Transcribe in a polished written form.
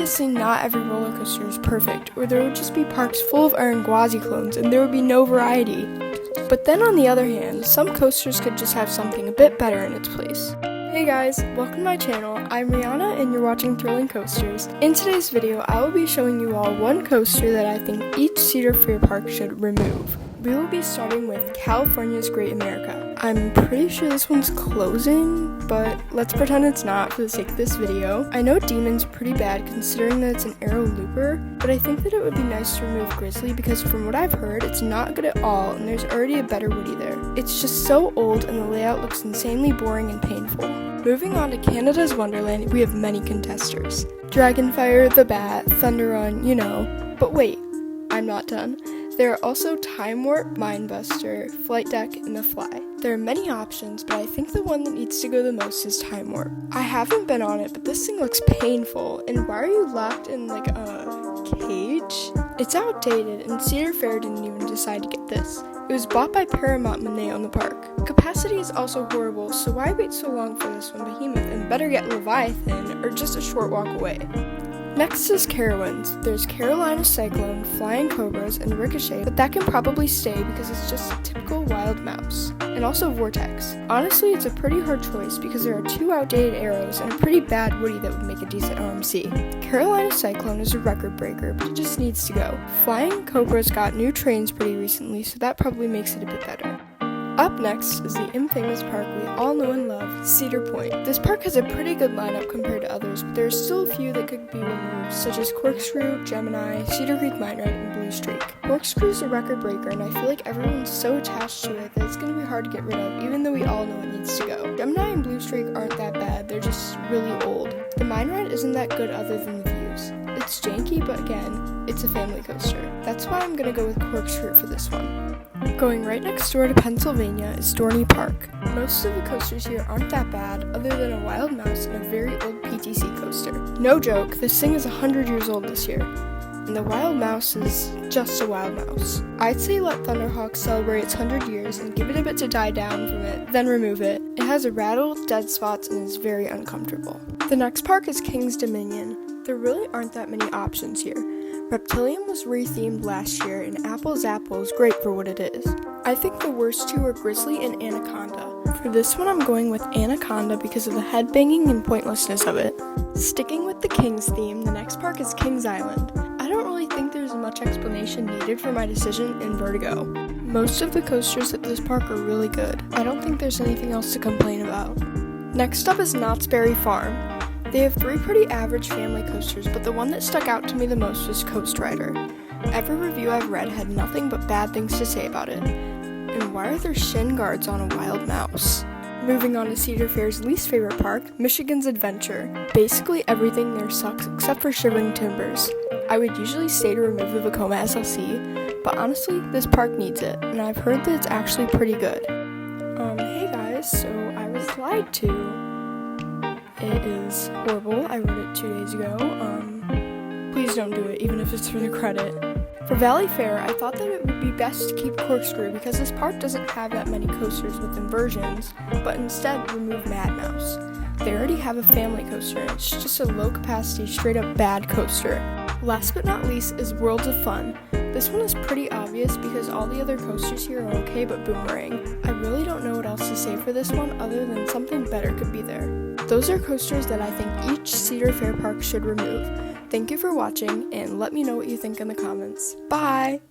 Obviously, not every roller coaster is perfect, or there would just be parks full of Iron Gwazi clones and there would be no variety. But then on the other hand, some coasters could just have something a bit better in its place. Hey guys, welcome to my channel. I'm Rihanna and you're watching Thrilling Coasters. In today's video, I will be showing you all one coaster that I think each Cedar Fair park should remove. We will be starting with California's Great America. I'm pretty sure this one's closing, but let's pretend it's not for the sake of this video. I know Demon's pretty bad considering that it's an aero looper, but I think that it would be nice to remove Grizzly because from what I've heard, it's not good at all and there's already a better Woody there. It's just so old and the layout looks insanely boring and painful. Moving on to Canada's Wonderland, we have many contesters. Dragonfire, the Bat, Thunder Run, you know. But wait, I'm not done. There are also Time Warp, Mindbuster, Flight Deck, and The Fly. There are many options, but I think the one that needs to go the most is Time Warp. I haven't been on it, but this thing looks painful, and why are you locked in like a cage? It's outdated, and Cedar Fair didn't even decide to get this. It was bought by Paramount when they owned the park. Capacity is also horrible, so why wait so long for this one, Behemoth, and better get Leviathan, or just a short walk away. Next is Carowinds. There's Carolina Cyclone, Flying Cobras, and Ricochet, but that can probably stay because it's just a typical wild mouse. And also Vortex. Honestly, it's a pretty hard choice because there are two outdated arrows and a pretty bad Woody that would make a decent RMC. Carolina Cyclone is a record breaker, but it just needs to go. Flying Cobras got new trains pretty recently, so that probably makes it a bit better. Up next is the infamous park we all know and love, Cedar Point. This park has a pretty good lineup compared to others, but there are still a few that could be removed, such as Corkscrew, Gemini, Cedar Creek Mine Ride, and Blue Streak. Corkscrew is a record breaker, and I feel like everyone's so attached to it that it's going to be hard to get rid of, even though we all know it needs to go. Gemini and Blue Streak aren't that bad, they're just really old. The Mine Ride isn't that good other than the views. It's janky, but again, it's a family coaster. That's why I'm going to go with Corkscrew for this one. Going right next door to Pennsylvania is Dorney Park. Most of the coasters here aren't that bad, other than a wild mouse and a very old PTC coaster. No joke, this thing is 100 years old this year, and the wild mouse is just a wild mouse. I'd say let Thunderhawk celebrate its 100 years and give it a bit to die down from it, then remove it. It has a rattle, dead spots, and is very uncomfortable. The next park is King's Dominion. There really aren't that many options here. Reptilium was rethemed last year, and Apple's Apple is great for what it is. I think the worst two are Grizzly and Anaconda. For this one, I'm going with Anaconda because of the headbanging and pointlessness of it. Sticking with the King's theme, the next park is Kings Island. I don't really think there's much explanation needed for my decision in Vertigo. Most of the coasters at this park are really good. I don't think there's anything else to complain about. Next up is Knott's Berry Farm. They have three pretty average family coasters, but the one that stuck out to me the most was Coast Rider. Every review I've read had nothing but bad things to say about it. And why are there shin guards on a wild mouse? Moving on to Cedar Fair's least favorite park, Michigan's Adventure. Basically everything there sucks except for Shivering Timbers. I would usually say to remove the Vekoma SLC, but honestly, this park needs it, and I've heard that it's actually pretty good. Hey guys, so I was lied to. It is horrible. I wrote it 2 days ago. Please don't do it, even if it's for the credit. For Valley Fair, I thought that it would be best to keep Corkscrew because this park doesn't have that many coasters with inversions, but instead remove Mad Mouse. They already have a family coaster, and it's just a low capacity, straight up bad coaster. Last but not least is Worlds of Fun. This one is pretty obvious because all the other coasters here are okay but Boomerang. I really don't know what else to say for this one other than something better could be there. Those are coasters that I think each Cedar Fair park should remove. Thank you for watching, and let me know what you think in the comments. Bye!